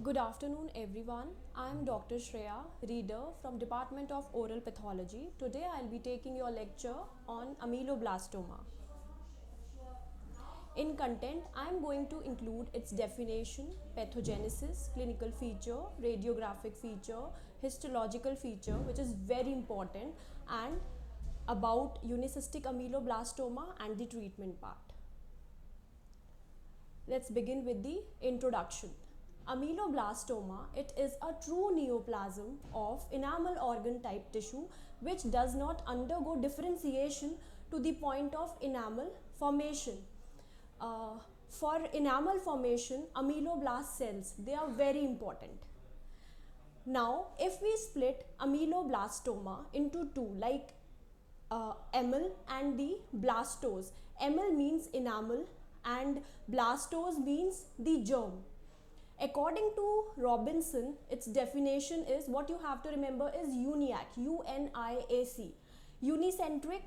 Good afternoon everyone. I am Dr. Shreya, reader from Department of Oral Pathology. Today I will be taking your lecture on ameloblastoma. In content, I am going to include its definition, pathogenesis, clinical feature, radiographic feature, histological feature, which is very important, and about unicystic ameloblastoma and the treatment part. Let's begin with the introduction. Ameloblastoma, it is a true neoplasm of enamel organ type tissue which does not undergo differentiation to the point of enamel formation. For enamel formation, ameloblast cells, they are very important. Now, if we split ameloblastoma into two, like amel and the blastose. Amel means enamel and blastose means the germ. According to Robinson, its definition is, what you have to remember is UNIAC, UNIAC. Unicentric,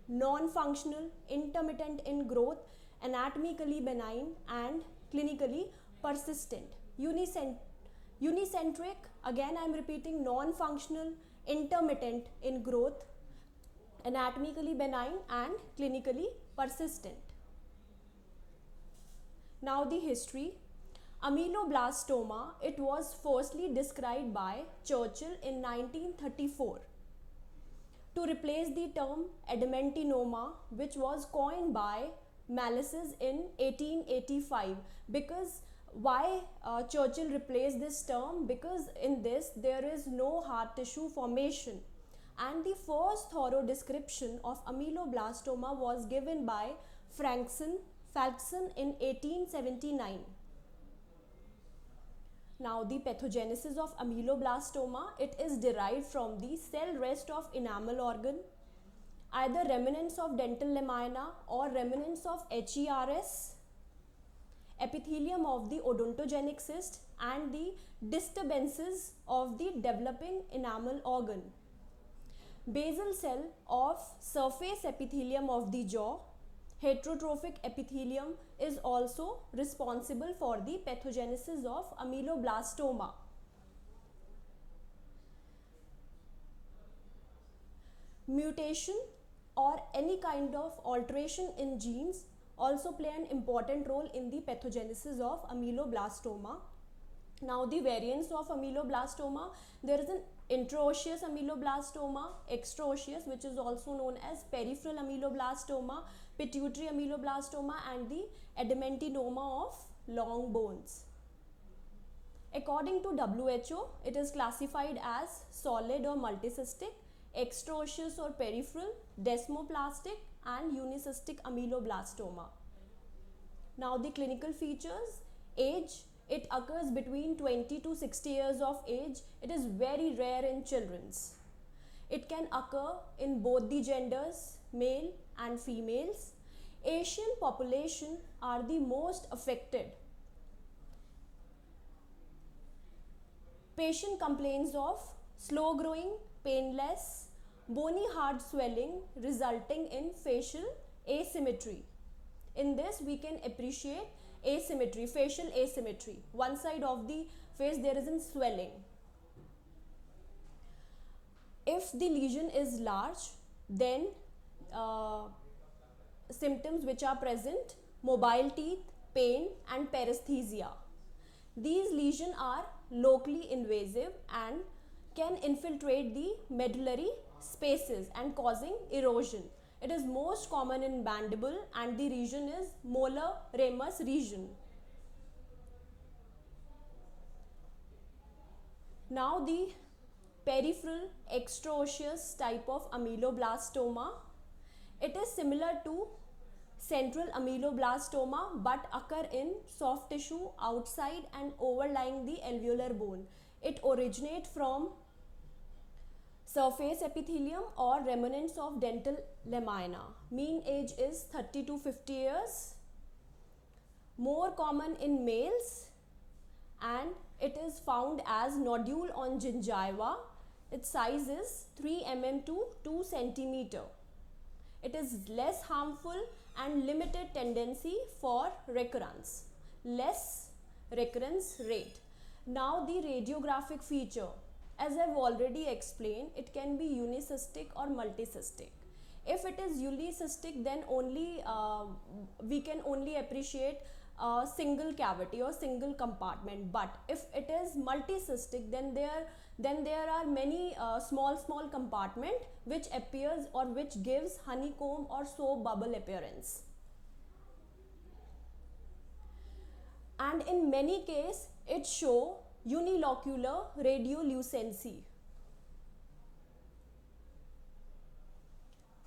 non-functional, intermittent in growth, anatomically benign and clinically persistent. Unicentric, again I am repeating, non-functional, intermittent in growth, anatomically benign and clinically persistent. Now the history. Ameloblastoma, it was firstly described by Churchill in 1934 to replace the term adamantinoma, which was coined by Malleus in 1885. Because why Churchill replaced this term? Because in this there is no hard tissue formation, and the first thorough description of ameloblastoma was given by Falkson in 1879. Now the pathogenesis of ameloblastoma, it is derived from the cell rest of enamel organ, either remnants of dental lamina or remnants of HERS, epithelium of the odontogenic cyst, and the disturbances of the developing enamel organ. Basal cell of surface epithelium of the jaw. Heterotrophic epithelium is also responsible for the pathogenesis of ameloblastoma. Mutation or any kind of alteration in genes also play an important role in the pathogenesis of ameloblastoma. Now the variants of ameloblastoma, there is an intraosseous ameloblastoma, extraosseous, which is also known as peripheral ameloblastoma, pituitary ameloblastoma, and the adamantinoma of long bones. According to WHO, it is classified as solid or multicystic, extraosseous or peripheral, desmoplastic, and unicystic ameloblastoma. Now the clinical features. Age, it occurs between 20 to 60 years of age. It is very rare in children. It can occur in both the genders, male and females. Asian population are the most affected. Patient complains of slow growing, painless, bony hard swelling resulting in facial asymmetry. In this we can appreciate asymmetry, facial asymmetry. One side of the face there is a swelling. If the lesion is large, then symptoms which are present: mobile teeth, pain, and paresthesia. These lesions are locally invasive and can infiltrate the medullary spaces and causing erosion. It is most common in mandible and the region is molar ramus region. Now the peripheral extraosseous type of ameloblastoma. It is similar to central ameloblastoma but occur in soft tissue outside and overlying the alveolar bone. It originates from surface epithelium or remnants of dental lamina. Mean age is 30 to 50 years. More common in males, and it is found as nodule on gingiva. Its size is 3 mm to 2 cm. It is less harmful and limited tendency for recurrence, less recurrence rate. Now the radiographic feature, as I've already explained, it can be unicystic or multicystic. If it is unicystic, then only we can only appreciate a single cavity or single compartment. But if it is multicystic, then there are many small compartment which appears or which gives honeycomb or soap bubble appearance. And in many cases it show unilocular radiolucency.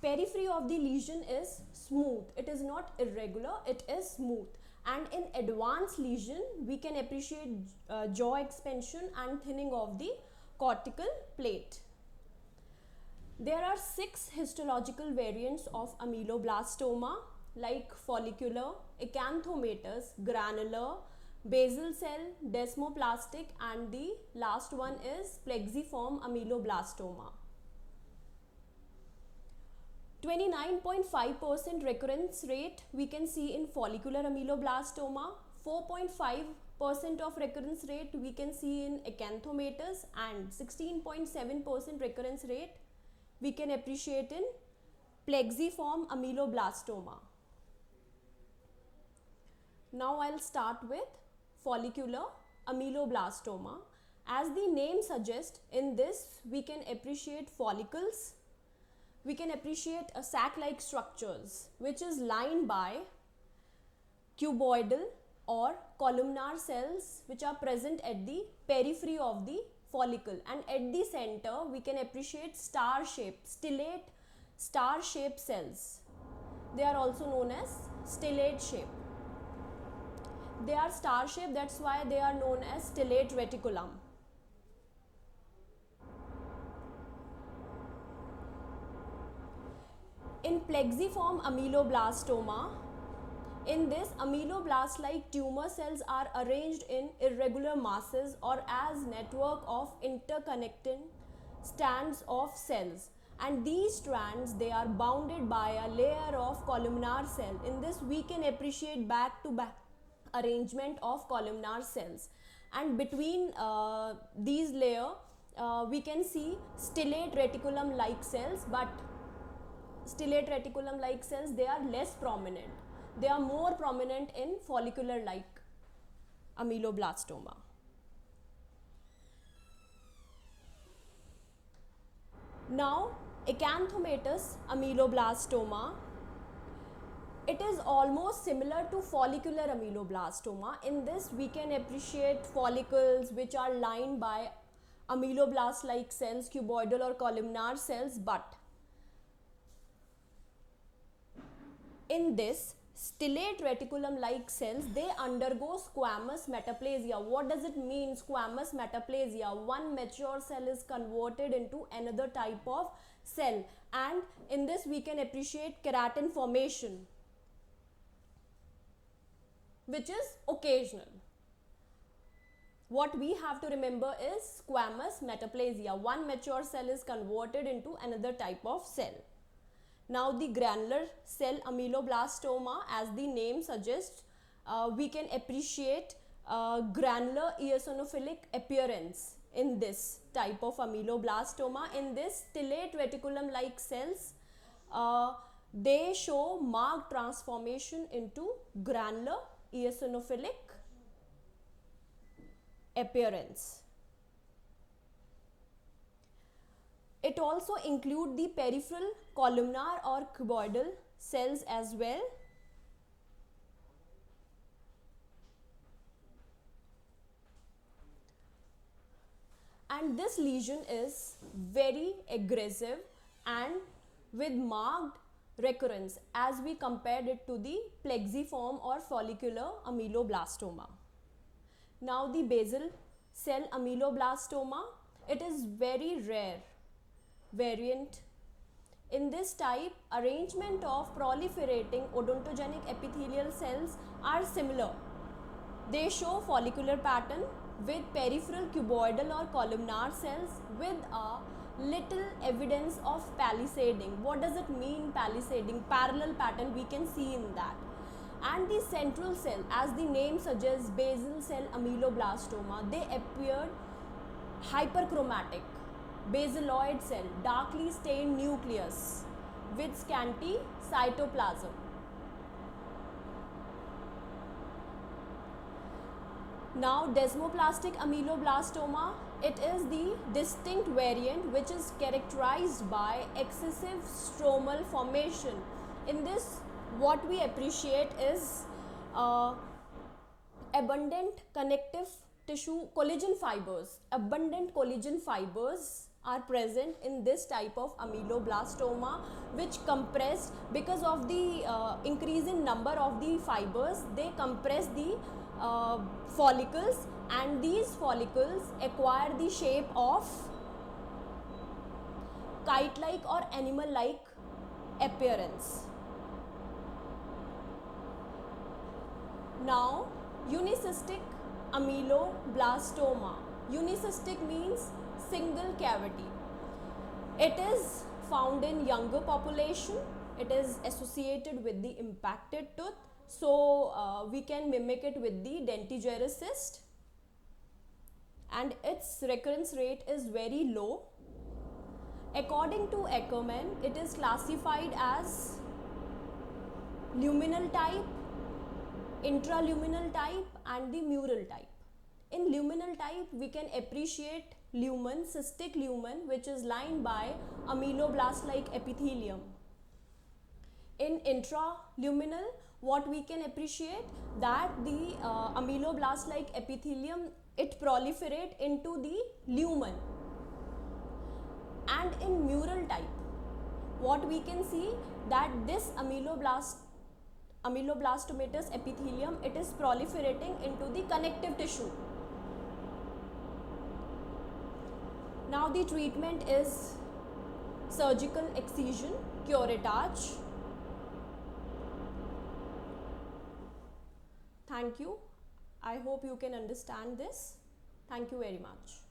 Periphery of the lesion is smooth, it is not irregular, it is smooth. And in advanced lesion we can appreciate jaw expansion and thinning of the cortical plate. There are 6 histological variants of ameloblastoma, like follicular, acanthomatous, granular, basal cell, desmoplastic, and the last one is plexiform ameloblastoma. 29.5% recurrence rate we can see in follicular ameloblastoma, 4.5% of recurrence rate we can see in acanthomatous, and 16.7% recurrence rate we can appreciate in plexiform ameloblastoma. Now I'll start with follicular ameloblastoma. As the name suggests, in this we can appreciate follicles, we can appreciate a sac-like structures which is lined by cuboidal or columnar cells which are present at the periphery of the follicle, and at the center we can appreciate star-shaped, stellate star-shaped cells. They are also known as stellate shape. They are star-shaped, that's why they are known as stellate reticulum. In plexiform ameloblastoma, in this ameloblast-like tumor cells are arranged in irregular masses or as network of interconnecting strands of cells, and these strands, they are bounded by a layer of columnar cell. In this we can appreciate back to back arrangement of columnar cells, and between these layer we can see stellate reticulum like cells, but stellate reticulum like cells, they are less prominent. They are more prominent in follicular like ameloblastoma. Now acanthomatous ameloblastoma, it is almost similar to follicular ameloblastoma. In this we can appreciate follicles which are lined by ameloblast like cells, cuboidal or columnar cells, but in this stellate reticulum like cells, they undergo squamous metaplasia. What does it mean, squamous metaplasia? One mature cell is converted into another type of cell, and in this we can appreciate keratin formation, which is occasional. What we have to remember is squamous metaplasia. One mature cell is converted into another type of cell. Now the granular cell ameloblastoma, as the name suggests, we can appreciate granular eosinophilic appearance in this type of ameloblastoma. In this stellate reticulum like cells, they show marked transformation into granular eosinophilic appearance. It also includes the peripheral columnar or cuboidal cells as well. And this lesion is very aggressive and with marked recurrence as we compared it to the plexiform or follicular ameloblastoma. Now the basal cell ameloblastoma, it is very rare variant. In this type, arrangement of proliferating odontogenic epithelial cells are similar. They show follicular pattern with peripheral cuboidal or columnar cells with a little evidence of palisading. What does it mean, palisading? Parallel pattern we can see in that. And the central cell, as the name suggests, basal cell ameloblastoma, they appeared hyperchromatic, basaloid cell, darkly stained nucleus with scanty cytoplasm. Now desmoplastic ameloblastoma, it is the distinct variant which is characterized by excessive stromal formation. In this, what we appreciate is abundant connective tissue collagen fibers. Abundant collagen fibers are present in this type of ameloblastoma, which compress because of the increase in number of the fibers. They compress the follicles, and these follicles acquire the shape of kite-like or animal-like appearance. Now, unicystic ameloblastoma. Unicystic means single cavity. It is found in younger population. It is associated with the impacted tooth. So, we can mimic it with the dentigerous cyst, and its recurrence rate is very low. According to Ackerman, it is classified as luminal type, intraluminal type, and the mural type. In luminal type, we can appreciate lumen, cystic lumen, which is lined by ameloblast-like epithelium. In intraluminal, what we can appreciate that the ameloblast-like epithelium, it proliferate into the lumen. And in mural type, what we can see that this ameloblastomatous epithelium, it is proliferating into the connective tissue. Now the treatment is surgical excision, curettage. Thank you. I hope you can understand this. Thank you very much.